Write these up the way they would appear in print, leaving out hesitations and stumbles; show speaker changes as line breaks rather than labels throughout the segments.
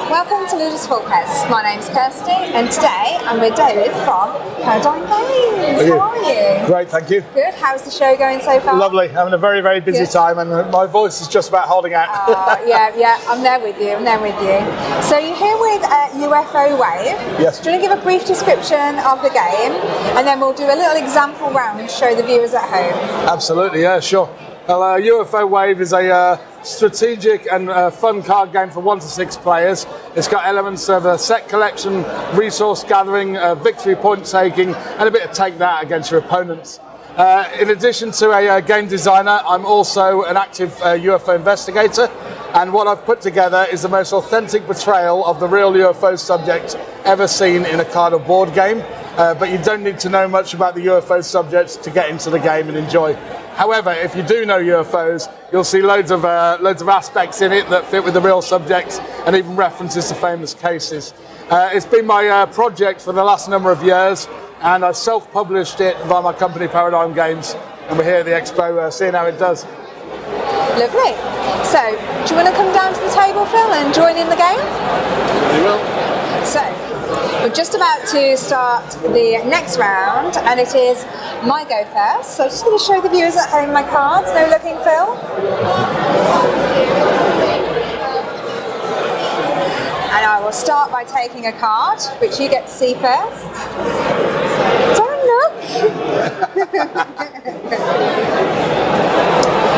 Welcome to Ludus Full Pez. My name's Kirsty, and today I'm with David from Paradigm Games. How are you?
Great, thank you.
Good. How's the show going so far?
Lovely. Having a very, very busy time, and my voice is just about holding out.
Yeah. I'm there with you. So you're here with UFO Wave.
Yes.
Do you want to give a brief description of the game, and then we'll do a little example round and show the viewers at home?
Absolutely, yeah, sure. Well, UFO Wave is a strategic and fun card game for 1 to 6 players. It's got elements of set collection, resource gathering, victory point taking, and a bit of take that against your opponents. In addition to a game designer, I'm also an active UFO investigator, and what I've put together is the most authentic portrayal of the real UFO subject ever seen in a card or board game. But you don't need to know much about the UFO subjects to get into the game and enjoy. However, if you do know UFOs, you'll see loads of aspects in it that fit with the real subjects, and even references to famous cases. It's been my project for the last number of years, and I've self-published it by my company Paradigm Games, and we're here at the expo seeing how it does.
Lovely. So, do you want to come down to the table, Phil, and join in the game?
We will.
So, we're just about to start the next round, and it is my go first. So I'm just going to show the viewers at home my cards. No looking, Phil. And I will start by taking a card, which you get to see first. Don't look.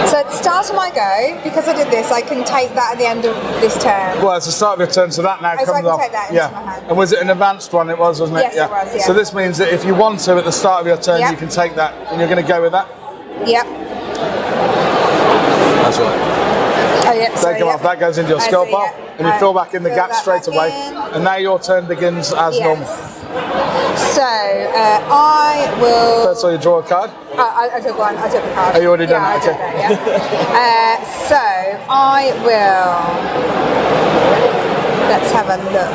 So at the start of my go, because I did this, I can take that at the end of this turn.
Well, it's the start of your turn, so that now comes
so I can
off.
take that into my hand.
And was it an advanced one? It was, wasn't it?
Yes, it was, yeah.
So this means that if you want to, at the start of your turn, you can take that, and you're going to go with that?
Yep.
That's right.
Oh, yep.
Take them off. That goes into your skull pile, and you fill back in the gap straight away. And now your turn begins as normal.
So I will.
First, so you draw a card.
I took one. I took a card.
Oh, you already done that?
I did that, so I will. Let's have a look.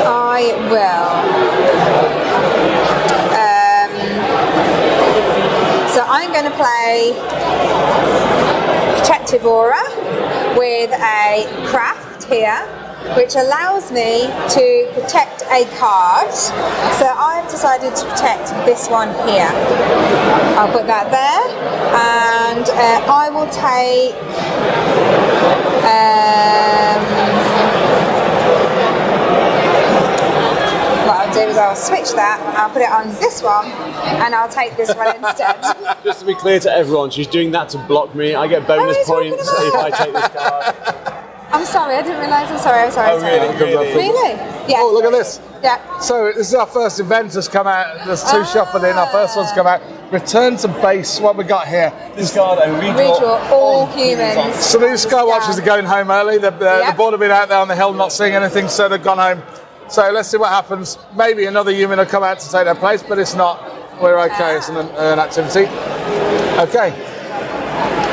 I will. So I'm going to play Protective Aura with a craft here, which allows me to protect a card. So I've decided to protect this one here. I'll put that there, and I will take what I'll do is I'll switch that, I'll put it on this one, and I'll take this one instead.
Just to be clear to everyone, she's doing that to block me. I get bonus points if I take this card.
I'm sorry, I didn't realise. I'm sorry. Really? Yes.
Oh, look at this.
Yeah.
So this is our first event that's come out. There's 2 shuffled in. Our first one's come out. Return to base. What we got here?
This card, I
redraw all humans.
So these Sky Watchers are going home early. The board have been out there on the hill not seeing anything, so they've gone home. So let's see what happens. Maybe another human will come out to take their place, but it's not. We're okay. It's an activity. Okay.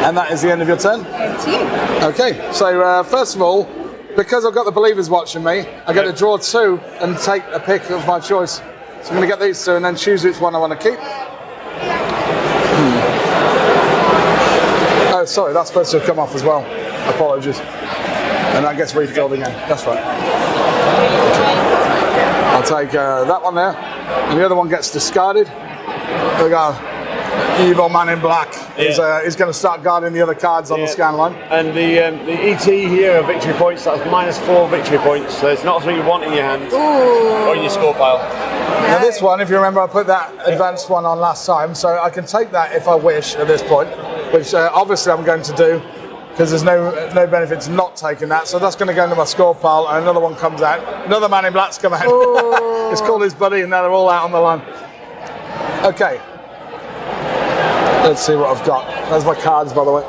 And that is the end of your turn?
Over to you.
Okay, so first of all, because I've got the believers watching me, I get to draw 2 and take a pick of my choice. So I'm going to get these 2 and then choose which one I want to keep. Oh, sorry, that's supposed to have come off as well. Apologies. And that gets refilled again. That's right. I'll take that one there, and the other one gets discarded. There we go. Evil man in black is going to start guarding the other cards on the scan line.
And the ET here are victory points. That's -4 victory points. So it's not something you want in your hand or in your score pile.
Now this one, if you remember, I put that advanced one on last time, so I can take that if I wish at this point, which obviously I'm going to do because there's no benefit to not taking that. So that's going to go into my score pile, and another one comes out. Another man in black's come out. It's called his buddy, and now they're all out on the line. Okay. Let's see what I've got. There's my cards, by the way.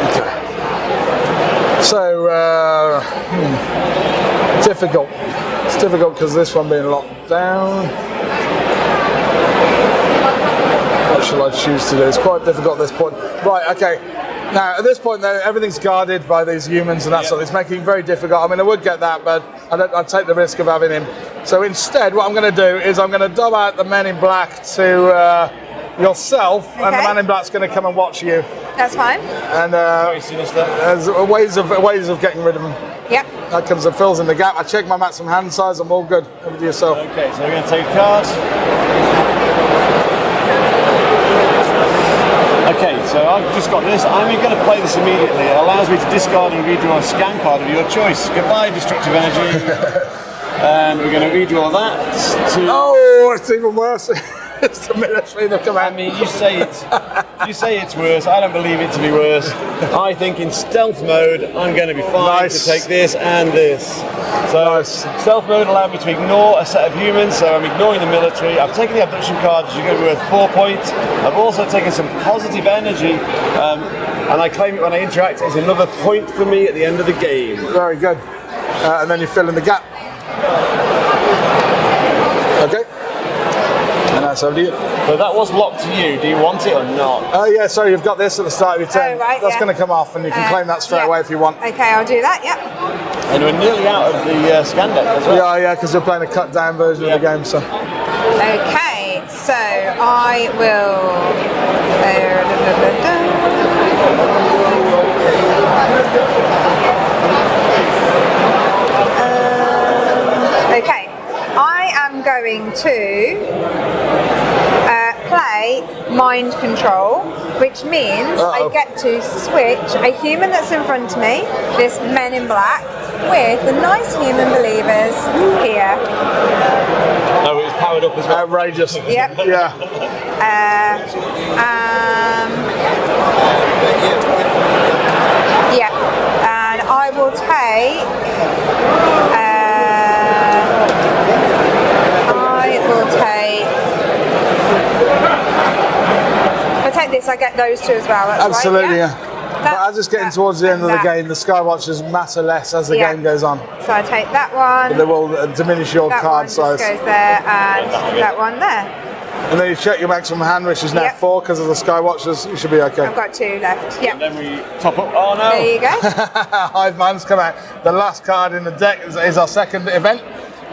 Okay. So, difficult. It's difficult because this one being locked down. What shall I choose to do? It's quite difficult at this point. Right, okay. Now, at this point, though, everything's guarded by these humans and that sort. It's making it very difficult. I mean, I would get that, but I'd take the risk of having him. So instead, what I'm going to do is I'm going to dub out the men in black to yourself, and the man in black's going to come and watch you.
that's fine.
And
Very sinister.
there's ways of getting rid of them.
Yep.
That comes and fills in the gap. I check my maximum hand size. I'm all good. Over to yourself.
Okay, so we're going to take a card. Okay, so I've just got this. I'm going to play this immediately. It allows me to discard and redraw a scan card of your choice. Goodbye, destructive energy. And we're going to redraw that.
Oh, it's even worse. It's the military that come
I
out.
mean, you say it's worse. I don't believe it to be worse. I think in stealth mode, I'm going to be fine
Nice.
to take this and this. So
Nice.
stealth mode allowed me to ignore a set of humans, so I'm ignoring the military. I've taken the abduction card, which is going to be worth 4 points. I've also taken some positive energy, and I claim it when I interact as another point for me at the end of the game.
Very good. And then you fill in the gap. Okay. And that's over to you.
So that was locked to you. Do you want it or not?
Oh yeah, sorry, you've got this at the start of your turn.
Oh, right,
That's
yeah.
going to come off, and you can claim that straight
yeah.
away if you want.
Okay, I'll do that, yep.
And we're nearly out of the scan deck as well.
Yeah, because we're playing a cut down version of the game. So
Okay, so I will. Okay, I am going to play mind control, which means I get to switch a human that's in front of me, this men in black, with the nice human believers here.
Oh, it's powered up as well.
outrageous.
Yep.
Yeah.
Yeah, and I will take. If I take this, I get those two as well. That's
Absolutely,
right,
yeah. But as it's getting towards the end of the
that.
game, the Skywatchers matter less as the
Yeah.
game goes on.
So I take that one.
They will diminish your
That one
card
just
size.
goes there, and that one there.
And then you check your maximum hand, which is now
Yep.
4 because of the Skywatchers. You should be okay.
I've got 2 left. Yep.
And then we top up. Oh no!
There you go.
Hive Man's come out. The last card in the deck is our second event.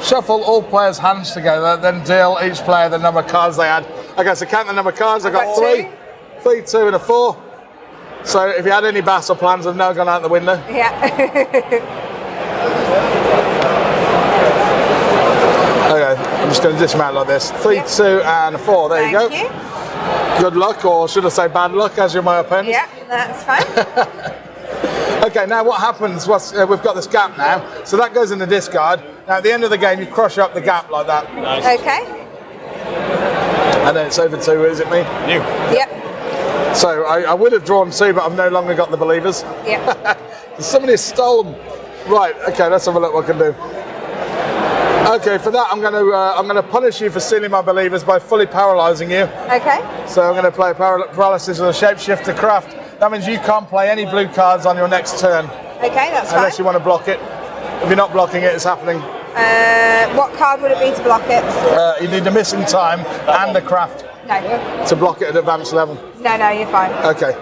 Shuffle all players' hands together, then deal each player the number of cards they had. Okay, so count the number of cards. I've got
got
3, 3, 2, and a 4. So if you had any battle plans, they've now gone out the window.
Yeah.
Okay, I'm just going to dismount like this. 3,
Yep.
2, and a 4. There you go.
Thank you.
Good luck, or should I say bad luck, as you're my opponent.
Yeah, that's fine.
Okay, now what happens was we've got this gap now, so that goes in the discard. Now at the end of the game, you crush up the gap like that,
Nice.
Okay.
and then it's over to, is it me?
You.
Yep.
So I would have drawn 2, but I've no longer got the believers.
Yep.
Somebody stole them. Right. Okay. Let's have a look what I can do. Okay. For that, I'm going to punish you for stealing my believers by fully paralysing you.
Okay.
So I'm going to play paralysis with a shapeshifter craft. That means you can't play any blue cards on your next turn
Okay, that's
unless
fine.
you want to block it. If you're not blocking it, it's happening.
What card would it be to block it?
You need a missing time and a craft
No.
to block it at advanced level.
No, you're fine.
Okay.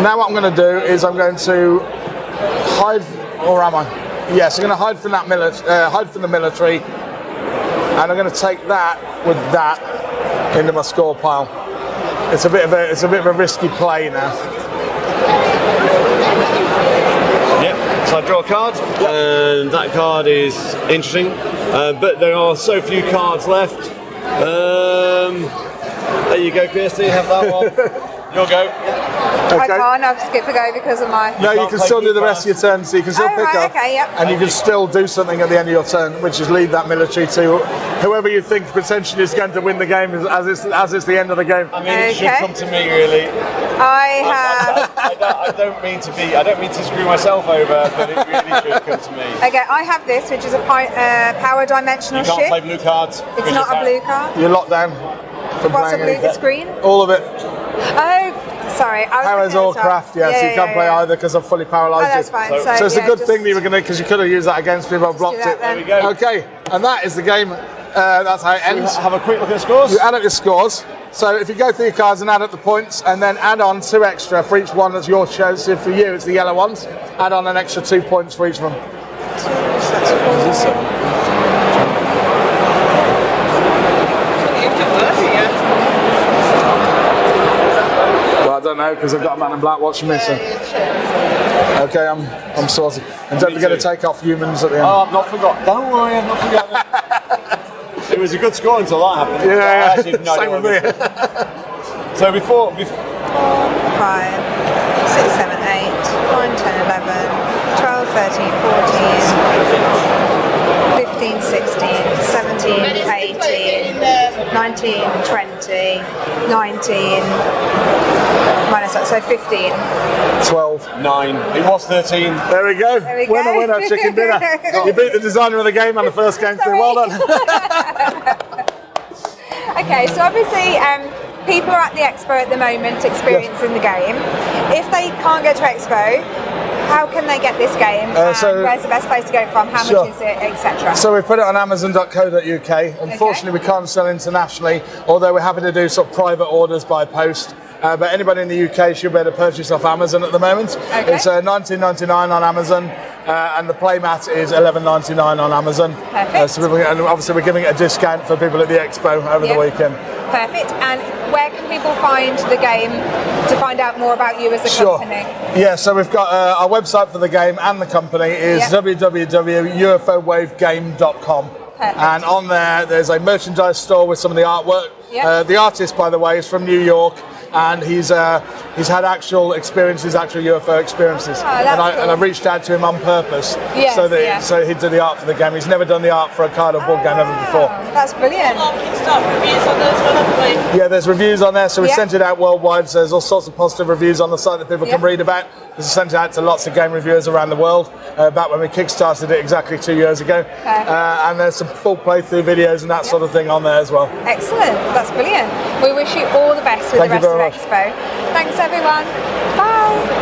Now what I'm going to do is I'm going to hide, or am I? Yes, I'm going to hide from that hide from the military, and I'm going to take that with that into my score pile. It's a bit of a risky play now.
Yep. So I draw a card, and that card is interesting, but there are so few cards left. There you go, Kirsty. Have that one. You'll go.
I can't. I've skipped a go because of my.
No, you
can't
can
play
still do
blue
the rest of your turn, so you can still
Oh,
pick
right,
up,
okay, yep.
and you can still do something at the end of your turn, which is lead that military to whoever you think potentially is going to win the game as it's the end of the game.
I mean, it should
Okay.
come to me, really.
I have.
I don't mean to screw myself over, but it really should come to me.
Okay, I have this, which is a power dimensional
You can't
ship.
play blue cards.
It's not a blue card.
You're locked down from
What's a
playing
blue? It's green.
all of it.
Oh, sorry. I was
Power's
looking at
all
the top.
craft, yeah, so you can't play either because I've fully
Oh,
paralysed
that's
you.
fine.
So-
So,
So it's
yeah,
a good
just
thing that you were going to, because you could have used that against me, but I've blocked
do that
it.
then.
There we go.
Okay, and that is the game. That's how it ends.
Have a quick look at the scores.
You add up your scores. So if you go through your cards and add up the points, and then add on 2 extra for each one that's your choice. So for you, it's the yellow ones. Add on an extra 2 points for each of them. Well, I don't know because I've got a man in black watching me. So. Okay, I'm sorted. And don't forget to take off humans at the end.
Oh, I've not forgot. Don't worry, I've not forgotten. It was a good score until that happened.
Yeah,
Same with me. So before
5, 6, 7, 8, 9, 10, 11, 12, 13, 14, 15, 16, 17, 18, 19, 20, 19, minus that, so 15.
12.
9. It was 13.
There we go.
There we
Winner,
go.
winner, chicken dinner. You beat the designer of the game and the first game through. Well done.
Okay, so obviously people are at the expo at the moment experiencing the game. If they can't go to expo, how can they get this game? Where's the best place to get it from? How much is it, etc.?
So we put it on Amazon.co.uk. Unfortunately, we can't sell internationally, although we're happy to do sort of private orders by post. But anybody in the UK should be able to purchase off Amazon at the moment.
Okay.
It's $19.99 on Amazon, and the playmat is $11.99 on Amazon.
Perfect.
And obviously, we're giving it a discount for people at the expo over the weekend.
Perfect. And where can people find the game to find out more about you as a company?
Yeah, so we've got our website for the game and the company is www.ufowavegame.com. And on there's a merchandise store with some of the artwork. The artist, by the way, is from New York. And he's had actual UFO experiences.
Oh,
and I reached out to him on purpose so he'd do the art for the game. He's never done the art for a card or board game ever before.
That's brilliant.
Reviews on those one, haven't we?
Yeah, there's reviews on there, so we sent it out worldwide. So there's all sorts of positive reviews on the site that people can read about. We sent it out to lots of game reviewers around the world back when we kickstarted it exactly 2 years ago. And there's some full playthrough videos and that sort of thing on there as well.
Excellent. That's brilliant. We wish you all the best with the rest of Expo. Thanks, everyone. Bye.